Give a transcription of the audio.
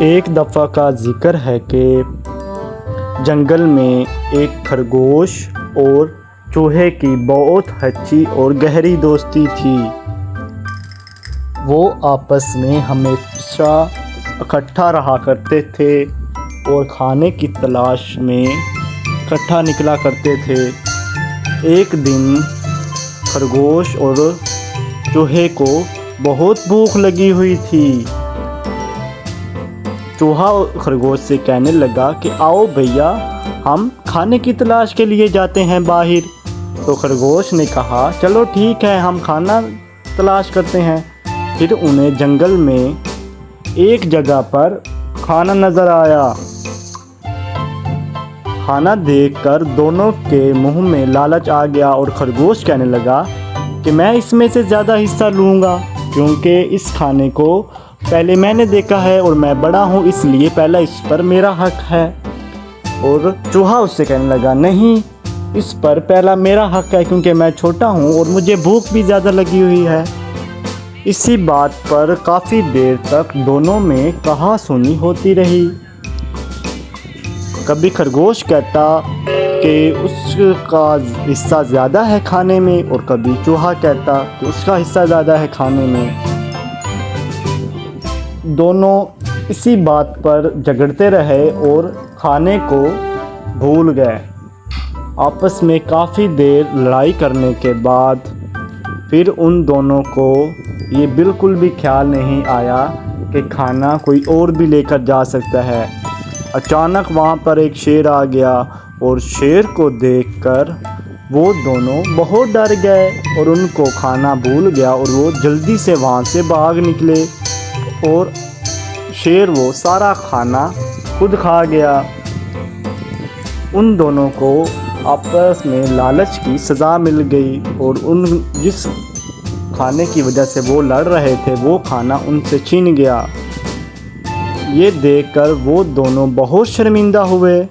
ایک دفعہ کا ذکر ہے کہ جنگل میں ایک خرگوش اور چوہے کی بہت اچھی اور گہری دوستی تھی۔ وہ آپس میں ہمیشہ اکٹھا رہا کرتے تھے اور کھانے کی تلاش میں اکٹھا نکلا کرتے تھے۔ ایک دن خرگوش اور چوہے کو بہت بھوک لگی ہوئی تھی۔ چوہا خرگوش سے کہنے لگا کہ آؤ بھیا، ہم کھانے کی تلاش کے لیے جاتے ہیں باہر۔ تو خرگوش نے کہا چلو ٹھیک ہے، ہم کھانا تلاش کرتے ہیں۔ پھر انہیں جنگل میں ایک جگہ پر کھانا نظر آیا۔ کھانا دیکھ کر دونوں کے منہ میں لالچ آ گیا اور خرگوش کہنے لگا کہ میں اس میں سے زیادہ حصہ لوں گا، کیونکہ اس کھانے کو پہلے میں نے دیکھا ہے اور میں بڑا ہوں، اس لیے پہلا اس پر میرا حق ہے۔ اور چوہا اس سے کہنے لگا نہیں، اس پر پہلا میرا حق ہے کیونکہ میں چھوٹا ہوں اور مجھے بھوک بھی زیادہ لگی ہوئی ہے۔ اسی بات پر کافی دیر تک دونوں میں کہا سنی ہوتی رہی۔ کبھی خرگوش کہتا کہ اس کا حصہ زیادہ ہے کھانے میں، اور کبھی چوہا کہتا کہ اس کا حصہ زیادہ ہے کھانے میں۔ دونوں اسی بات پر جھگڑتے رہے اور کھانے کو بھول گئے۔ آپس میں کافی دیر لڑائی کرنے کے بعد پھر ان دونوں کو یہ بالکل بھی خیال نہیں آیا کہ کھانا کوئی اور بھی لے کر جا سکتا ہے۔ اچانک وہاں پر ایک شیر آ گیا اور شیر کو دیکھ کر وہ دونوں بہت ڈر گئے اور ان کو کھانا بھول گیا اور وہ جلدی سے وہاں سے بھاگ نکلے اور شیر وہ سارا کھانا خود کھا گیا۔ ان دونوں کو آپس میں لالچ کی سزا مل گئی اور جس کھانے کی وجہ سے وہ لڑ رہے تھے وہ کھانا ان سے چھین گیا۔ یہ دیکھ کر وہ دونوں بہت شرمندہ ہوئے۔